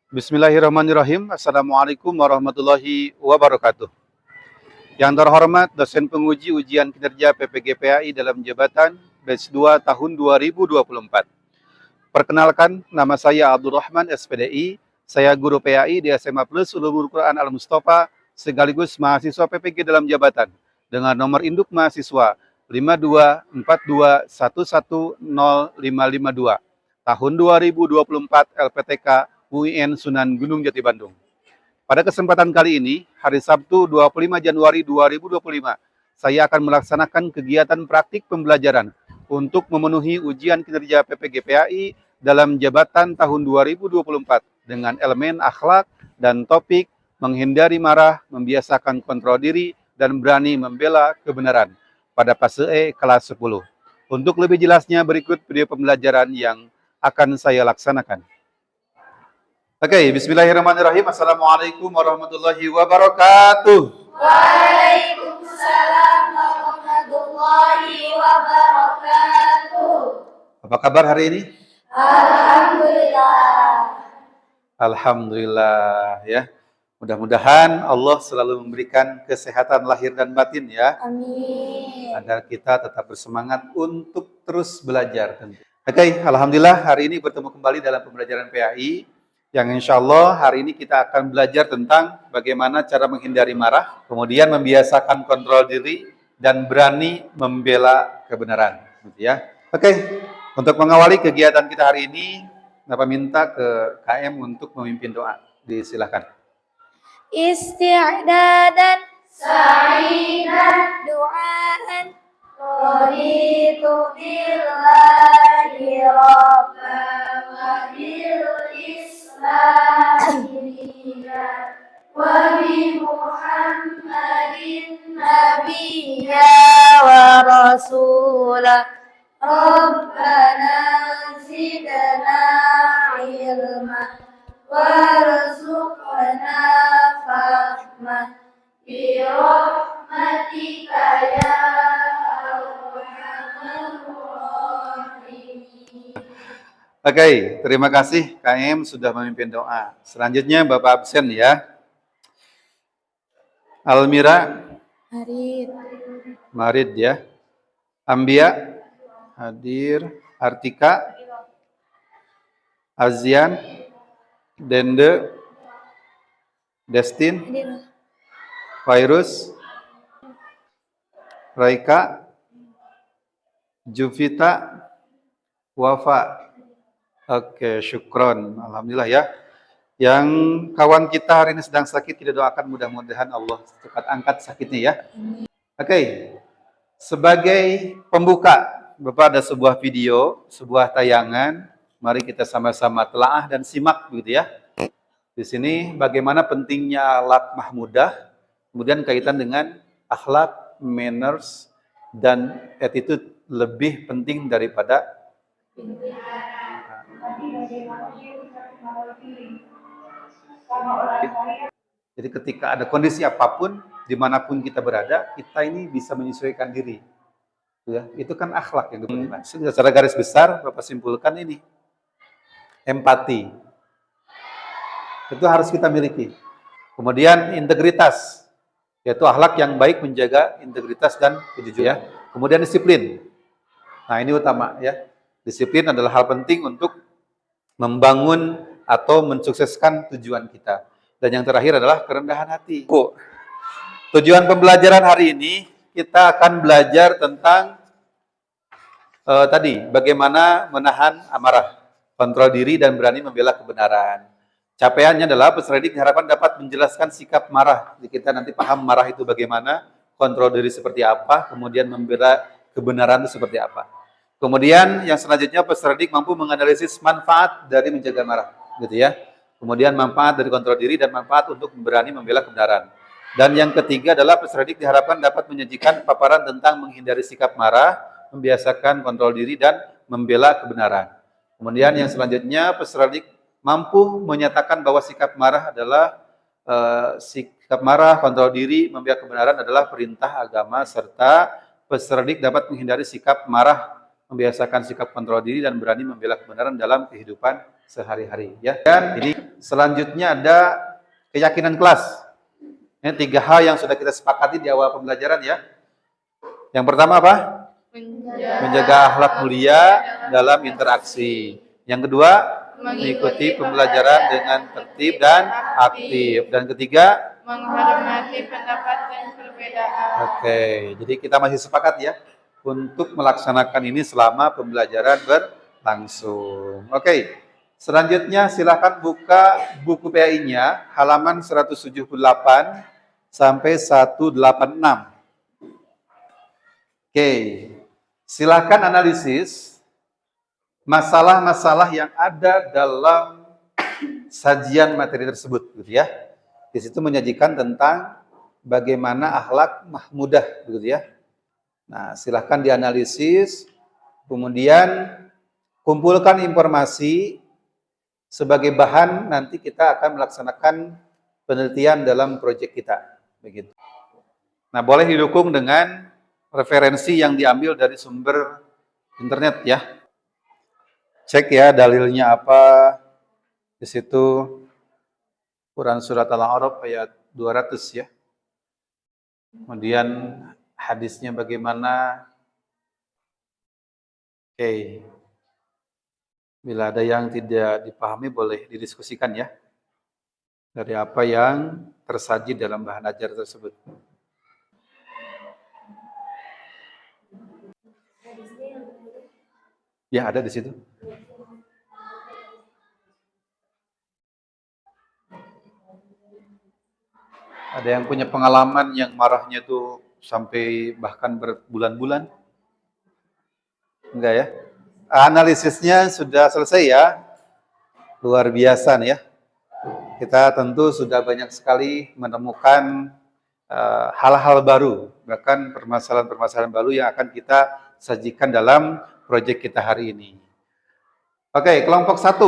Bismillahirrahmanirrahim. Assalamualaikum warahmatullahi wabarakatuh. Yang terhormat dosen penguji ujian kinerja PPG-PAI dalam jabatan batch 2 tahun 2024. Perkenalkan, nama saya Abdul Rahman SPDI. Saya guru PAI di SMA Plus Ulumul Quran Al-Mustafa sekaligus mahasiswa PPG dalam jabatan dengan nomor induk mahasiswa 5242110552 tahun 2024 LPTK UIN Sunan Gunung Jati Bandung. Pada kesempatan kali ini, hari Sabtu 25 Januari 2025, saya akan melaksanakan kegiatan praktik pembelajaran untuk memenuhi ujian kinerja PPG-PAI dalam jabatan tahun 2024 dengan elemen akhlak dan topik menghindari marah, membiasakan kontrol diri, dan berani membela kebenaran pada fase E kelas 10. Untuk lebih jelasnya berikut video pembelajaran yang akan saya laksanakan. Oke, bismillahirrahmanirrahim. Assalamualaikum warahmatullahi wabarakatuh. Waalaikumsalam warahmatullahi wabarakatuh. Apa kabar hari ini? Alhamdulillah. Alhamdulillah ya. Mudah-mudahan Allah selalu memberikan kesehatan lahir dan batin ya. Amin. Agar kita tetap bersemangat untuk terus belajar. Oke, alhamdulillah hari ini bertemu kembali dalam pembelajaran PAI. Yang insya Allah hari ini kita akan belajar tentang bagaimana cara menghindari marah, kemudian membiasakan kontrol diri, dan berani membela kebenaran. Gitu ya. Oke, untuk mengawali kegiatan kita hari ini, Bapak minta ke KM untuk memimpin doa. Disilakan. Isti'dadan sa'idan du'aan raditu billahi rabba wa bil wa bi Muhammadin nabiyya wa rasulah Rabbana zidna ilma warzuqna fahma bi rahmatika ya Oke, terima kasih KM sudah memimpin doa. Selanjutnya Bapak absen ya. Almira Marid ya. Ambia hadir. Artika, Azian, Dende, Destin, Virus, Raika, Juvita, Wafa. Oke, syukron. Alhamdulillah ya. Yang kawan kita hari ini sedang sakit, kita doakan mudah-mudahan Allah cepat angkat sakitnya ya. Oke, sebagai pembuka, Bapak ada sebuah video, sebuah tayangan. Mari kita sama-sama telaah dan simak begitu ya. Di sini bagaimana pentingnya akhlak mahmudah, kemudian kaitan dengan akhlak, manners, dan attitude lebih penting daripada jadi ketika ada kondisi apapun, dimanapun kita berada, kita ini bisa menyesuaikan diri. Ya, itu kan akhlak yang dibutuhkan. Secara garis besar, Bapak simpulkan ini. Empati. Itu harus kita miliki. Kemudian integritas, yaitu akhlak yang baik menjaga integritas dan kejujuran. Kemudian disiplin. Nah ini utama ya. Disiplin adalah hal penting untuk membangun atau mensukseskan tujuan kita. Dan yang terakhir adalah kerendahan hati. Tujuan pembelajaran hari ini kita akan belajar tentang tadi bagaimana menahan amarah, kontrol diri dan berani membela kebenaran. Capaiannya adalah peserta didik diharapkan dapat menjelaskan sikap marah. Jadi kita nanti paham marah itu bagaimana, kontrol diri seperti apa, kemudian membela kebenaran itu seperti apa. Kemudian yang selanjutnya peserta didik mampu menganalisis manfaat dari menjaga marah, gitu ya. Kemudian manfaat dari kontrol diri dan manfaat untuk berani membela kebenaran. Dan yang ketiga adalah peserta didik diharapkan dapat menyajikan paparan tentang menghindari sikap marah, membiasakan kontrol diri dan membela kebenaran. Kemudian yang selanjutnya peserta didik mampu menyatakan bahwa sikap marah adalah sikap marah, kontrol diri, membela kebenaran adalah perintah agama serta peserta didik dapat menghindari sikap marah membiasakan sikap kontrol diri dan berani membela kebenaran dalam kehidupan sehari-hari. Ya. Dan ini selanjutnya ada keyakinan kelas. Ini 3 hal yang sudah kita sepakati di awal pembelajaran ya. Yang pertama apa? Menjaga akhlak mulia dalam interaksi. Yang kedua, mengikuti pembelajaran dengan tertib dan aktif. Dan ketiga, menghormati pendapat dan perbedaan. oke, jadi kita masih sepakat ya untuk melaksanakan ini selama pembelajaran berlangsung. Oke, selanjutnya silakan buka buku PAI-nya halaman 178 sampai 186. Oke, silakan analisis masalah-masalah yang ada dalam sajian materi tersebut, gitu ya. Di situ menyajikan tentang bagaimana akhlak mahmudah, begitu ya. Nah, silahkan dianalisis, kemudian kumpulkan informasi sebagai bahan nanti kita akan melaksanakan penelitian dalam proyek kita, begitu. Nah, boleh didukung dengan referensi yang diambil dari sumber internet ya. Cek ya dalilnya apa. Di situ Quran surat Al-A'raf ayat 200 ya. Kemudian hadisnya bagaimana? Oke. Bila ada yang tidak dipahami boleh didiskusikan ya. Dari apa yang tersaji dalam bahan ajar tersebut. Ya, ada di situ. Ada yang punya pengalaman yang marahnya tuh sampai bahkan berbulan-bulan? Enggak ya? Analisisnya sudah selesai ya? Luar biasa nih ya. Kita tentu sudah banyak sekali menemukan hal-hal baru, bahkan permasalahan-permasalahan baru yang akan kita sajikan dalam proyek kita hari ini. Oke, kelompok 1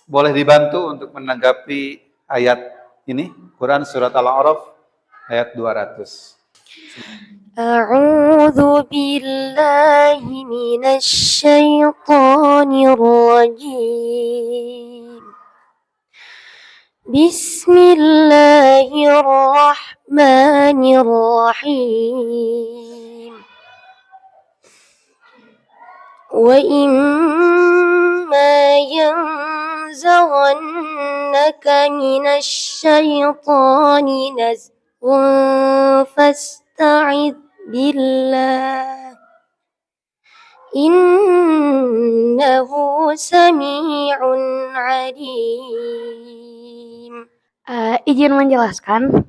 boleh dibantu untuk menanggapi ayat ini, Quran surat Al-A'raf ayat 200. A'udzu billahi minasy syaithanir rajim. Bismillahirrahmanirrahim. Wa imma yanzaghannaka minasy syaithani nazghun fasta'idz billah. Innahu sami'un alim. Izin menjelaskan,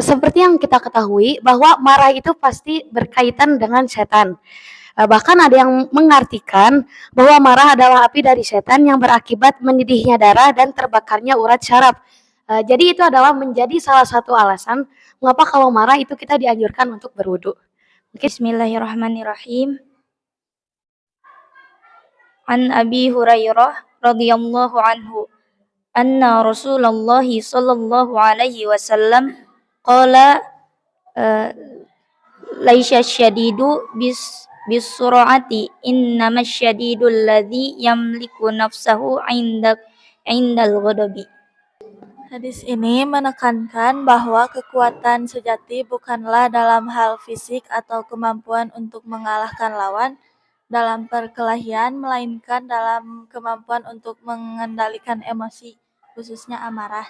seperti yang kita ketahui bahwa marah itu pasti berkaitan dengan setan. Bahkan ada yang mengartikan bahwa marah adalah api dari setan yang berakibat mendidihnya darah dan terbakarnya urat syaraf. Jadi itu adalah menjadi salah satu alasan mengapa kalau marah itu kita dianjurkan untuk berwudu. Bismillahirrahmanirrahim. An Abi Hurairah radhiyallahu anhu anna Rasulullah sallallahu alaihi wasallam qala laisya syadidu bis sur'ati innamas syadidul ladzi yamliku nafsahu indal ghadabi. Hadis ini menekankan bahwa kekuatan sejati bukanlah dalam hal fisik atau kemampuan untuk mengalahkan lawan dalam perkelahian, melainkan dalam kemampuan untuk mengendalikan emosi, khususnya amarah.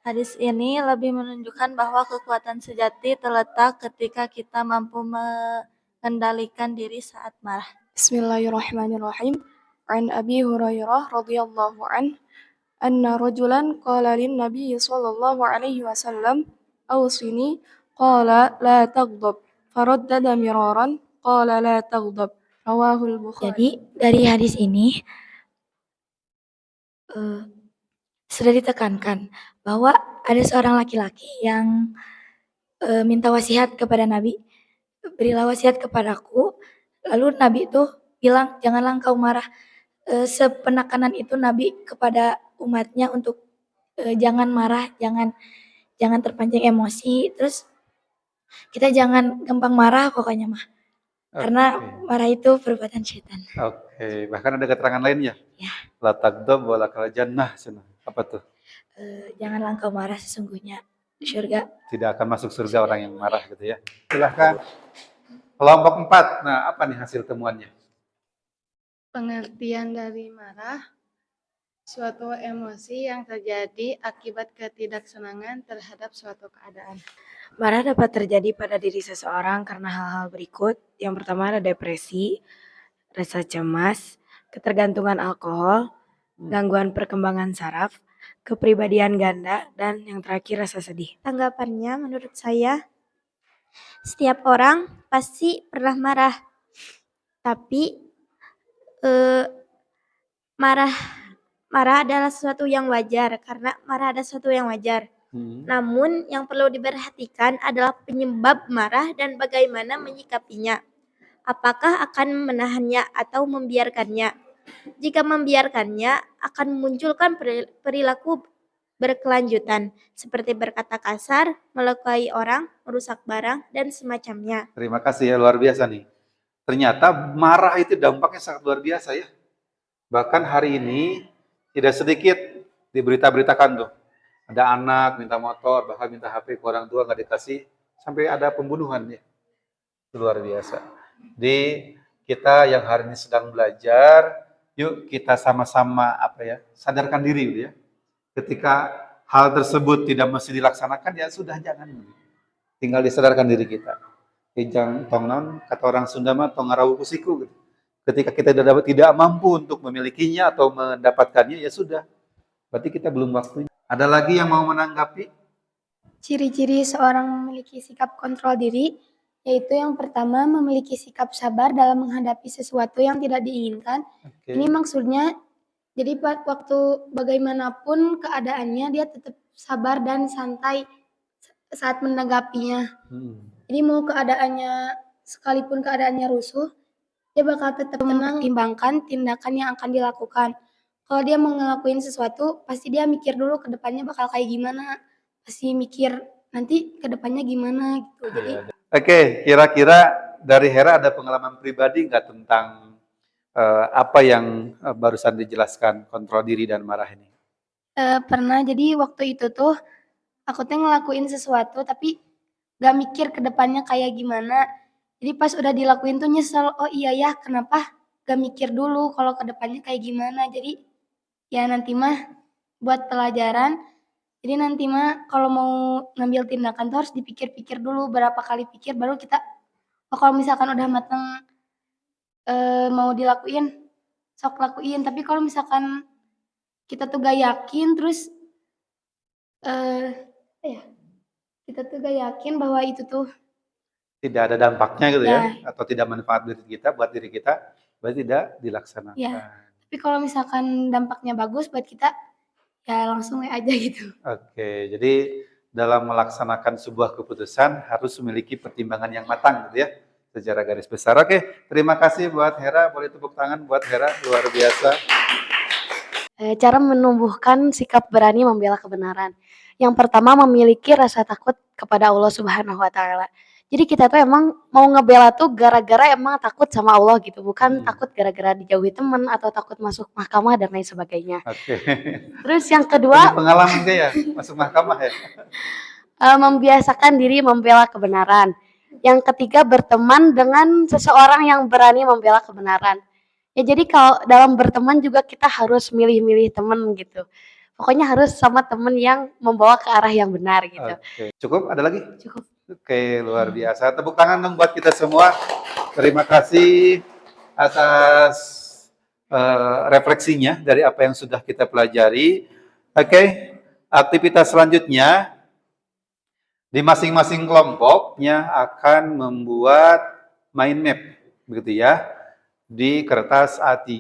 Hadis ini lebih menunjukkan bahwa kekuatan sejati terletak ketika kita mampu mengendalikan diri saat marah. Bismillahirrahmanirrahim. An Abi Hurairah radhiyallahu an anna rajulan qala lin Nabi sallallahu alaihi wasallam awsini qala la taghdab faraddada miraran qala la taghdab rawahul Bukhari. Jadi dari hadis ini sudah ditekankan bahwa ada seorang laki-laki yang minta wasiat kepada Nabi, berilah wasiat kepadaku. Lalu Nabi itu bilang, janganlah engkau marah. Sepenekanan itu Nabi kepada umatnya untuk jangan marah, jangan terpancing emosi. Terus kita jangan gampang marah pokoknya mah. karena Oke. marah itu perbuatan setan. Oke, bahkan ada keterangan lainnya. Ya. La taghdab wa lakal jannah. Apa tuh? Janganlah engkau marah, sesungguhnya surga. Tidak akan masuk surga orang yang marah gitu ya. Silahkan. Kelompok 4. Nah, apa nih hasil temuannya? Pengertian dari marah, suatu emosi yang terjadi akibat ketidaksenangan terhadap suatu keadaan. Marah dapat terjadi pada diri seseorang karena hal-hal berikut. Yang pertama ada depresi, rasa cemas, ketergantungan alkohol, gangguan perkembangan saraf, kepribadian ganda, dan yang terakhir rasa sedih. Tanggapannya menurut saya, setiap orang pasti pernah marah. Tapi marah adalah sesuatu yang wajar, karena marah adalah sesuatu yang wajar. Namun yang perlu diperhatikan adalah penyebab marah dan bagaimana menyikapinya. Apakah akan menahannya atau membiarkannya? Jika membiarkannya, akan memunculkan perilaku berkelanjutan, seperti berkata kasar, melukai orang, merusak barang, dan semacamnya. Terima kasih ya, luar biasa nih. Ternyata marah itu dampaknya sangat luar biasa ya. Bahkan hari ini tidak sedikit diberita-beritakan tuh. Ada anak minta motor, bahkan minta HP ke orang tua nggak dikasih, sampai ada pembunuhan ya. Itu luar biasa. Di kita yang hari ini sedang belajar, yuk kita sama-sama sadarkan diri gitu ya. Ketika hal tersebut tidak mesti dilaksanakan, ya sudah jangan. Tinggal disadarkan diri kita. Jangan tongnon, kata orang Sunda mah tongarawu kusiku gitu. Ketika kita tidak mampu untuk memilikinya atau mendapatkannya, ya sudah. Berarti kita belum waktunya. Ada lagi yang mau menanggapi? Ciri-ciri seorang memiliki sikap kontrol diri, yaitu yang pertama memiliki sikap sabar dalam menghadapi sesuatu yang tidak diinginkan. Oke. Ini maksudnya, jadi waktu bagaimanapun keadaannya, dia tetap sabar dan santai saat menanggapinya. Jadi mau keadaannya, sekalipun keadaannya rusuh, dia bakal tetap mempertimbangkan tindakan yang akan dilakukan. Kalau dia mau ngelakuin sesuatu, pasti dia mikir dulu ke depannya bakal kayak gimana. Pasti mikir nanti ke depannya gimana gitu. Jadi Oke, kira-kira dari Hera ada pengalaman pribadi nggak tentang apa yang barusan dijelaskan, kontrol diri dan marah ini? pernah, jadi waktu itu tuh aku tuh ngelakuin sesuatu tapi gak mikir ke depannya kayak gimana. Jadi pas udah dilakuin tuh nyesel, oh iya ya kenapa gak mikir dulu kalau ke depannya kayak gimana. Jadi ya nanti mah buat pelajaran. Jadi nanti mah kalau mau ngambil tindakan tuh harus dipikir-pikir dulu, berapa kali pikir baru kita, oh kalau misalkan udah mateng mau dilakuin, sok lakuin. Tapi kalau misalkan kita tuh gak yakin terus kita tuh gak yakin bahwa itu tuh Tidak ada dampaknya gitu ya, Ya. atau tidak manfaat buat diri kita, berarti tidak dilaksanakan. Ya. Tapi kalau misalkan dampaknya bagus buat kita, ya langsung aja gitu. Oke, jadi dalam melaksanakan sebuah keputusan harus memiliki pertimbangan yang matang gitu ya, secara garis besar. Oke, terima kasih buat Hera, boleh tepuk tangan buat Hera, luar biasa. Cara menumbuhkan sikap berani membela kebenaran. Yang pertama memiliki rasa takut kepada Allah Subhanahu wa taala. Jadi kita tuh emang mau ngebela tuh gara-gara emang takut sama Allah gitu, bukan takut gara-gara dijauhi teman atau takut masuk mahkamah dan lain sebagainya. Oke. Terus yang Ini kedua pengalaman ya, masuk mahkamah ya. membiasakan diri membela kebenaran. Yang ketiga berteman dengan seseorang yang berani membela kebenaran. Ya jadi kalau dalam berteman juga kita harus milih-milih teman gitu. Pokoknya harus sama teman yang membawa ke arah yang benar gitu. Oke, cukup? Ada lagi? Cukup. Oke, luar biasa. Tepuk tangan dong buat kita semua. Terima kasih atas refleksinya dari apa yang sudah kita pelajari. Oke, aktivitas selanjutnya di masing-masing kelompoknya akan membuat mind map, begitu ya, di kertas A3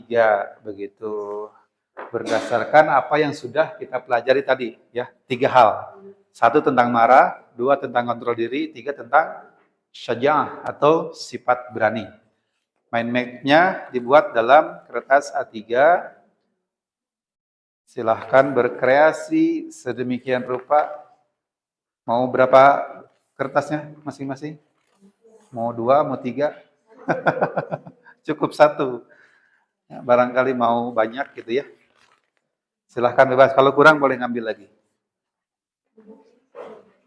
begitu. Berdasarkan apa yang sudah kita pelajari tadi ya, 3 hal. 1 tentang marah, 2 tentang kontrol diri, 3 tentang syaja'ah atau sifat berani. Mind map-nya dibuat dalam kertas A3. Silahkan berkreasi sedemikian rupa. Mau berapa kertasnya masing-masing? Mau 2, mau 3? Cukup satu. Ya, barangkali mau banyak gitu ya. Silahkan bebas. Kalau kurang boleh ngambil lagi.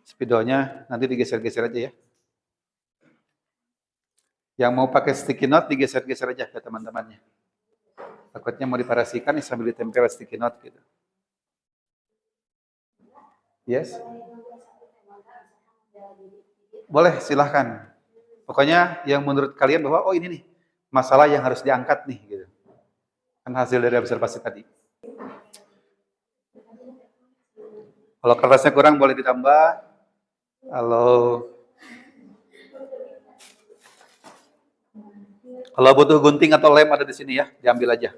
Spidolnya nanti digeser-geser aja ya. Yang mau pakai sticky note digeser-geser aja ke teman-temannya. Takutnya mau diparasikan nih sambil ditempel sticky note gitu. Yes? Boleh, silahkan. Pokoknya yang menurut kalian bahwa oh ini nih masalah yang harus diangkat nih gitu. Kan hasil dari observasi tadi. Kalau kertasnya kurang boleh ditambah. Kalau butuh gunting atau lem ada di sini ya, diambil aja.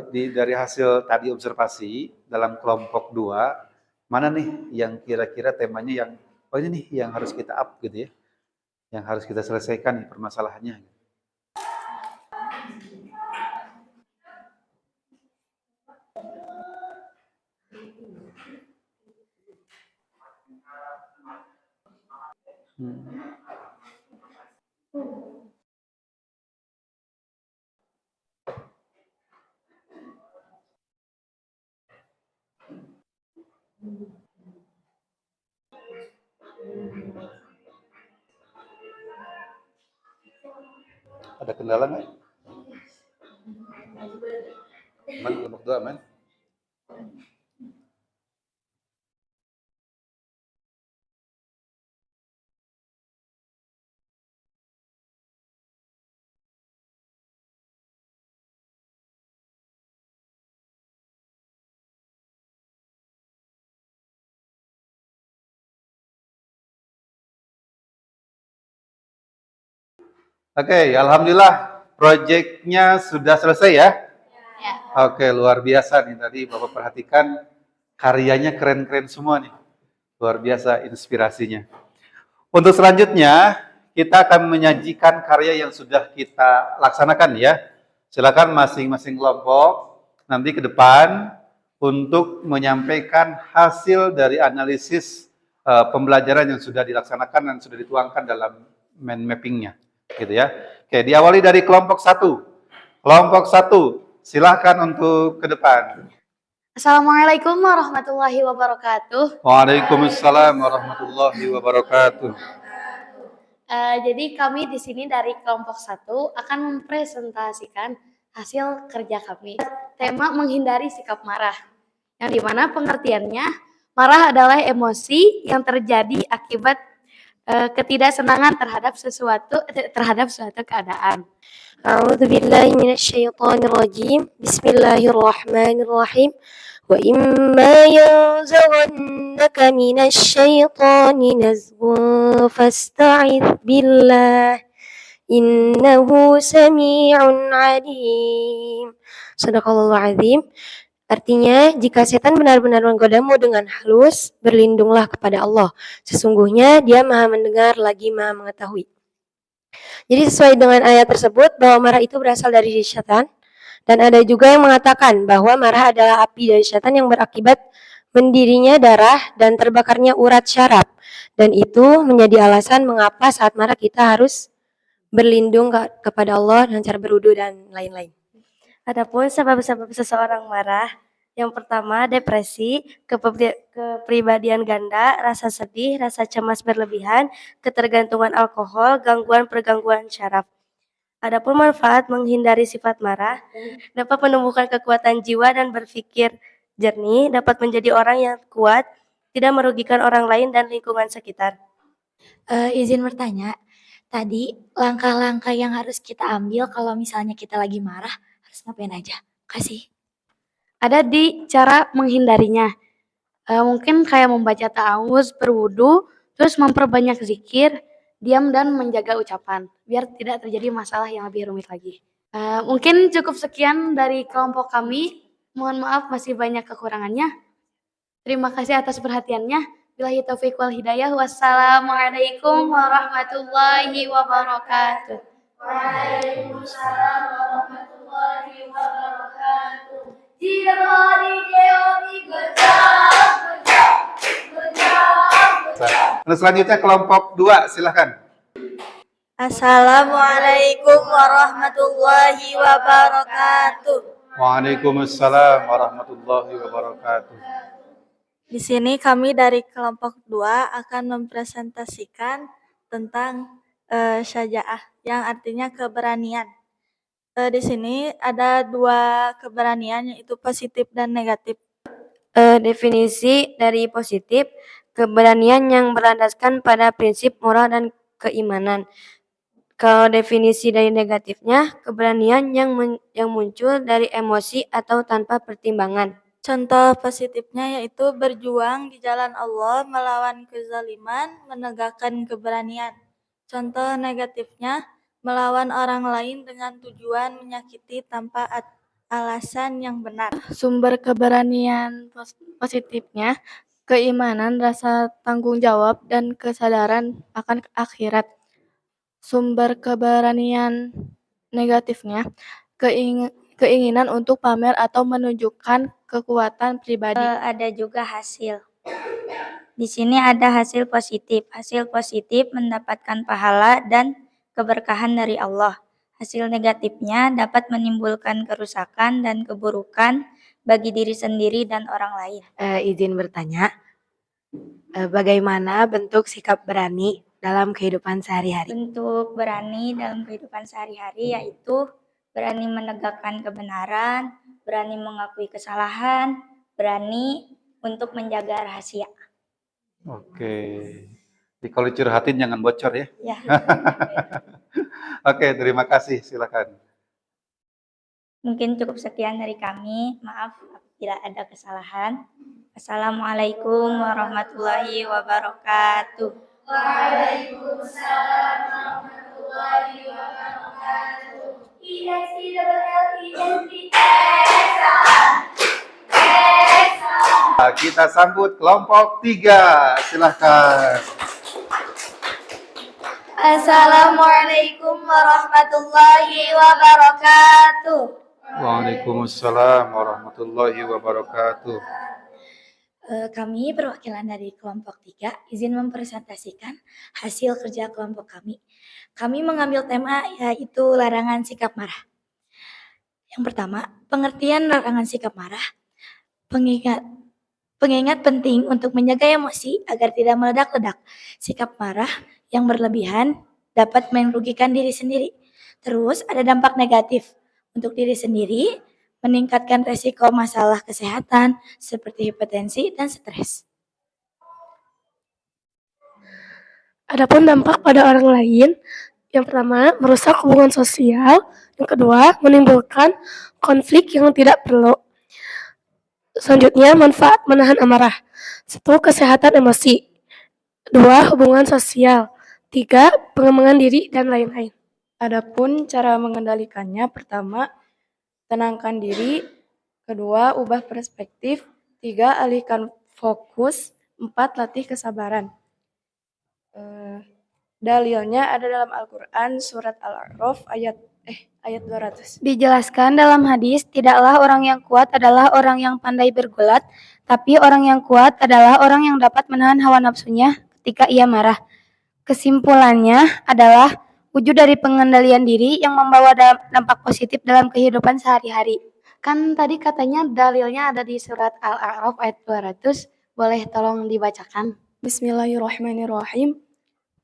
Dari hasil tadi observasi dalam kelompok 2, mana nih yang kira-kira temanya yang oh ini nih yang harus kita up gitu ya. Yang harus kita selesaikan nih permasalahannya. Ada kendala nggak? Aman, kelompok 2 aman? Oke, alhamdulillah proyeknya sudah selesai ya? Ya. Oke, luar biasa nih tadi Bapak perhatikan karyanya keren-keren semua nih. Luar biasa inspirasinya. Untuk selanjutnya kita akan menyajikan karya yang sudah kita laksanakan ya. Silakan masing-masing kelompok nanti ke depan untuk menyampaikan hasil dari analisis pembelajaran yang sudah dilaksanakan dan sudah dituangkan dalam mind mapping-nya. Gitu ya. Oke, diawali dari kelompok 1. Kelompok 1, silahkan untuk ke depan. Assalamualaikum warahmatullahi wabarakatuh. Waalaikumsalam warahmatullahi wabarakatuh. Jadi kami di sini dari kelompok 1 akan mempresentasikan hasil kerja kami. Tema menghindari sikap marah. Yang dimana pengertiannya, marah adalah emosi yang terjadi akibat ketidaksenangan terhadap suatu keadaan. A'udzu billahi minasyaitonir rajim. Bismillahirrahmanirrahim. Wa imma yanzaghannaka minasyaitoni nazghun fasta'idz billah. Innahu samii'un 'alim. Shadaqallahul 'azim. Artinya, jika setan benar-benar menggodamu dengan halus, berlindunglah kepada Allah. Sesungguhnya Dia Maha mendengar lagi Maha mengetahui. Jadi sesuai dengan ayat tersebut bahwa marah itu berasal dari setan, dan ada juga yang mengatakan bahwa marah adalah api dari setan yang berakibat mendirinya darah dan terbakarnya urat syaraf. Dan itu menjadi alasan mengapa saat marah kita harus berlindung kepada Allah dengan cara berwudu dan lain-lain. Adapun sebab-sebab seseorang marah, yang pertama depresi, kepribadian ganda, rasa sedih, rasa cemas berlebihan, ketergantungan alkohol, pergangguan syaraf. Adapun manfaat menghindari sifat marah, dapat menumbuhkan kekuatan jiwa dan berpikir jernih, dapat menjadi orang yang kuat, tidak merugikan orang lain dan lingkungan sekitar. Izin bertanya, tadi langkah-langkah yang harus kita ambil kalau misalnya kita lagi marah harus ngapain aja? Kasih. Ada di cara menghindarinya. Mungkin kayak membaca ta'awuz, berwudu, terus memperbanyak zikir, diam dan menjaga ucapan, biar tidak terjadi masalah yang lebih rumit lagi. Mungkin cukup sekian dari kelompok kami. Mohon maaf masih banyak kekurangannya. Terima kasih atas perhatiannya. Billahi taufiq wal hidayah. Wassalamualaikum warahmatullahi wabarakatuh. Waalaikumsalam warahmatullahi wabarakatuh. Lalu selanjutnya kelompok 2, silahkan. Assalamualaikum warahmatullahi wabarakatuh. Waalaikumsalam warahmatullahi wabarakatuh. Di sini kami dari kelompok 2 akan mempresentasikan tentang syaja'ah yang artinya keberanian. Di sini ada 2 keberanian yaitu positif dan negatif. Definisi dari positif, keberanian yang berlandaskan pada prinsip moral dan keimanan. Kalau definisi dari negatifnya, keberanian yang muncul dari emosi atau tanpa pertimbangan. Contoh positifnya yaitu berjuang di jalan Allah melawan kezaliman, menegakkan keberanian. Contoh negatifnya, melawan orang lain dengan tujuan menyakiti tanpa alasan yang benar. Sumber keberanian positifnya, keimanan, rasa tanggung jawab, dan kesadaran akan akhirat. Sumber keberanian negatifnya, keinginan untuk pamer atau menunjukkan kekuatan pribadi. Ada juga hasil. Di sini ada hasil positif. Hasil positif mendapatkan pahala dan keberkahan dari Allah. Hasil negatifnya dapat menimbulkan kerusakan dan keburukan bagi diri sendiri dan orang lain. Izin bertanya, bagaimana bentuk sikap berani dalam kehidupan sehari-hari? Bentuk berani dalam kehidupan sehari-hari yaitu berani menegakkan kebenaran, berani mengakui kesalahan, berani untuk menjaga rahasia. Oke. Jadi kalau curhatin jangan bocor ya. Ya. Oke, terima kasih. Silakan. Mungkin cukup sekian dari kami. Maaf apabila ada kesalahan. Assalamualaikum warahmatullahi wabarakatuh. Waalaikumsalam warahmatullahi wabarakatuh. Kita sambut kelompok 3. Silahkan. Assalamualaikum warahmatullahi wabarakatuh. Waalaikumsalam warahmatullahi wabarakatuh. Kami perwakilan dari kelompok 3 izin mempresentasikan hasil kerja kelompok kami. Kami mengambil tema yaitu larangan sikap marah. Yang pertama, pengertian larangan sikap marah. Pengingat penting untuk menjaga emosi agar tidak meledak-ledak. Sikap marah yang berlebihan dapat merugikan diri sendiri. Terus ada dampak negatif untuk diri sendiri, meningkatkan resiko masalah kesehatan seperti hipertensi dan stres. Adapun dampak pada orang lain, yang pertama merusak hubungan sosial, yang kedua menimbulkan konflik yang tidak perlu. Selanjutnya manfaat menahan amarah. 1. Kesehatan emosi. 2. Hubungan sosial. 3. Pengembangan diri dan lain-lain. Adapun cara mengendalikannya, pertama, tenangkan diri. Kedua, ubah perspektif. 3, alihkan fokus. 4, latih kesabaran. Dalilnya ada dalam Al-Quran, surat Al-A'raf ayat 200. Dijelaskan dalam hadis, tidaklah orang yang kuat adalah orang yang pandai bergulat, tapi orang yang kuat adalah orang yang dapat menahan hawa nafsunya ketika ia marah. Kesimpulannya adalah wujud dari pengendalian diri yang membawa dampak positif dalam kehidupan sehari-hari. Kan tadi katanya dalilnya ada di surat Al-A'raf ayat 200, boleh tolong dibacakan? Bismillahirrahmanirrahim.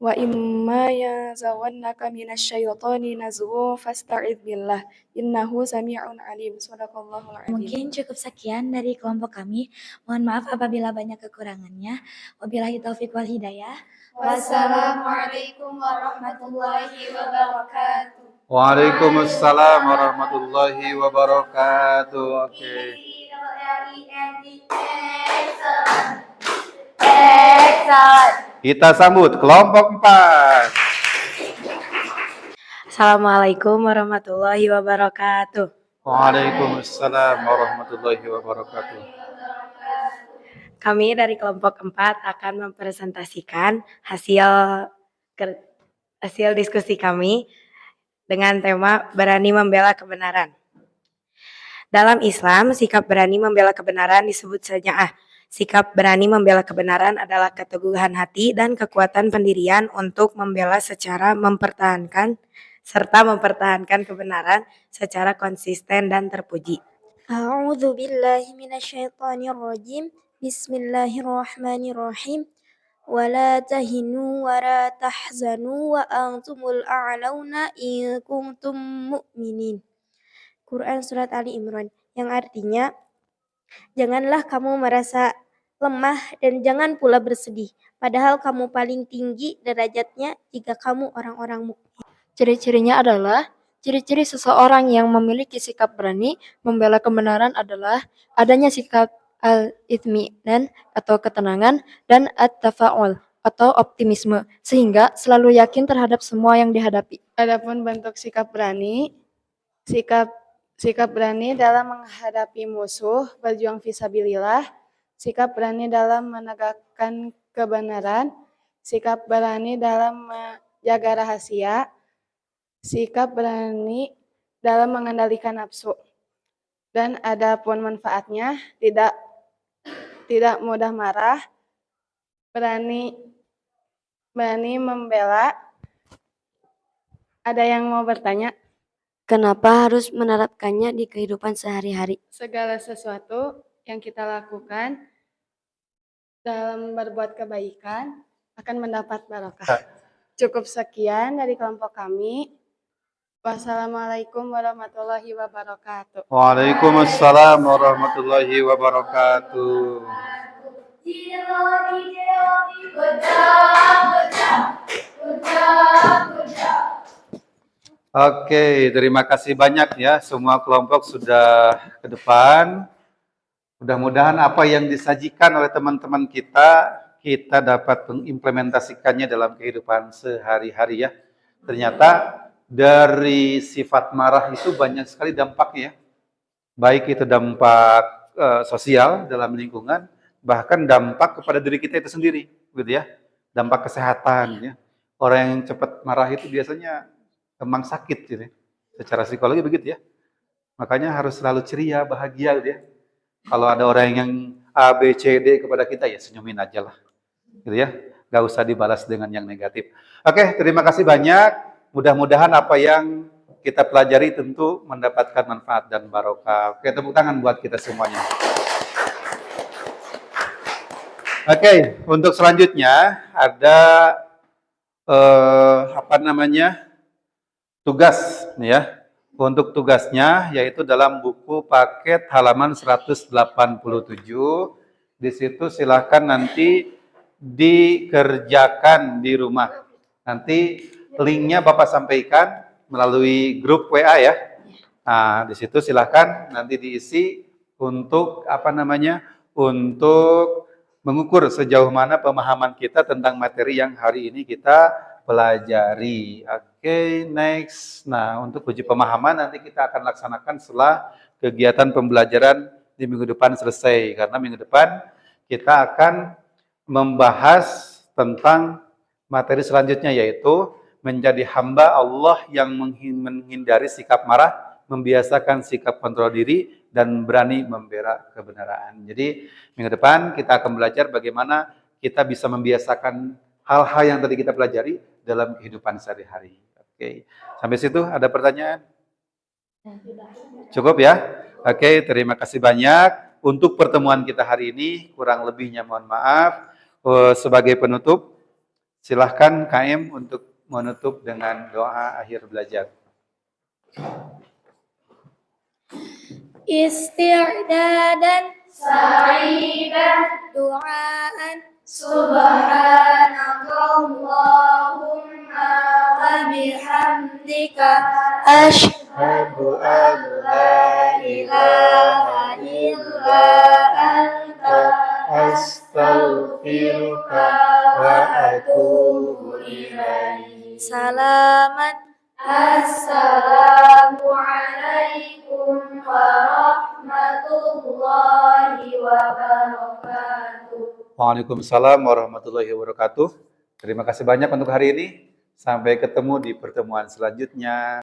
Wa imma yazawannaka minasyaitani nazghun fasta'idz billah innahu sami'un alim. Shadaqallahul azim. Mungkin cukup sekian dari kelompok kami. Mohon maaf apabila banyak kekurangannya. Wabillahi taufiq wal hidayah. Wassalamualaikum warahmatullahi wabarakatuh. Waalaikumsalam warahmatullahi wabarakatuh. Oke. Kita sambut kelompok 4. Assalamualaikum warahmatullahi wabarakatuh. Waalaikumsalam warahmatullahi wabarakatuh. Kami dari kelompok 4 akan mempresentasikan hasil diskusi kami dengan tema berani membela kebenaran. Dalam Islam, sikap berani membela kebenaran disebut syaja'ah. Sikap berani membela kebenaran adalah keteguhan hati dan kekuatan pendirian untuk membela secara mempertahankan kebenaran secara konsisten dan terpuji. A'udzu billahi minasyaitonir rajim. Bismillahirrahmanirrahim. Wala tahinu wa la tahzanu wa antumul a'launa in kuntum mu'minin. Quran Surat Ali Imran, yang artinya, janganlah kamu merasa lemah dan jangan pula bersedih, padahal kamu paling tinggi derajatnya jika kamu orang-orang mukmin. Ciri-cirinya adalah ciri-ciri seseorang yang memiliki sikap berani membela kebenaran adalah adanya sikap al-ithminan atau ketenangan dan at-tafa'ul atau optimisme sehingga selalu yakin terhadap semua yang dihadapi. Adapun bentuk sikap berani dalam menghadapi musuh, berjuang fisabilillah, sikap berani dalam menegakkan kebenaran, sikap berani dalam menjaga rahasia, sikap berani dalam mengendalikan nafsu. Dan adapun manfaatnya, tidak mudah marah, berani membela. Ada yang mau bertanya? Kenapa harus menerapkannya di kehidupan sehari-hari? Segala sesuatu yang kita lakukan dalam berbuat kebaikan akan mendapat barokah. Cukup sekian dari kelompok kami. Wassalamualaikum warahmatullahi wabarakatuh. Waalaikumsalam warahmatullahi wabarakatuh. Good job, good job, good job, good job. Oke, terima kasih banyak ya. Semua kelompok sudah ke depan. Mudah-mudahan apa yang disajikan oleh teman-teman kita dapat mengimplementasikannya dalam kehidupan sehari-hari ya. Ternyata dari sifat marah itu banyak sekali dampaknya ya. Baik itu dampak sosial dalam lingkungan, bahkan dampak kepada diri kita itu sendiri, gitu ya. Dampak kesehatan ya. Orang yang cepat marah itu biasanya memang sakit gitu ya. Secara psikologi begitu ya. Makanya harus selalu ceria, bahagia gitu ya. Kalau ada orang yang A, B, C, D kepada kita ya senyumin aja lah. Gitu ya. Gak usah dibalas dengan yang negatif. Oke, terima kasih banyak. Mudah-mudahan apa yang kita pelajari tentu mendapatkan manfaat dan barokah. Oke, tepuk tangan buat kita semuanya. Oke, untuk selanjutnya ada tugas nih ya. Untuk tugasnya yaitu dalam buku paket halaman 187. Di situ silakan nanti dikerjakan di rumah. Nanti linknya Bapak sampaikan melalui grup WA ya. Nah, di situ silakan nanti diisi untuk untuk mengukur sejauh mana pemahaman kita tentang materi yang hari ini kita pelajari. Oke, next. Nah, untuk uji pemahaman nanti kita akan laksanakan setelah kegiatan pembelajaran di minggu depan selesai. Karena minggu depan kita akan membahas tentang materi selanjutnya yaitu menjadi hamba Allah yang menghindari sikap marah, membiasakan sikap kontrol diri, dan berani membela kebenaran. Jadi minggu depan kita akan belajar bagaimana kita bisa membiasakan hal-hal yang tadi kita pelajari dalam kehidupan sehari-hari. Oke, sampai situ ada pertanyaan? Cukup ya? Oke, terima kasih banyak untuk pertemuan kita hari ini. Kurang lebihnya mohon maaf. Sebagai penutup, silahkan KM untuk menutup dengan doa akhir belajar. Isti'dadan Sa'idan du'aan subhanakallahumma wa bihamdika Asyhadu an la ilaha illa anta astaghfiruka wa atubu ilaik. salaman. Assalamualaikum warahmatullahi wabarakatuh. Waalaikumsalam warahmatullahi wabarakatuh. Terima kasih banyak untuk hari ini. Sampai ketemu di pertemuan selanjutnya.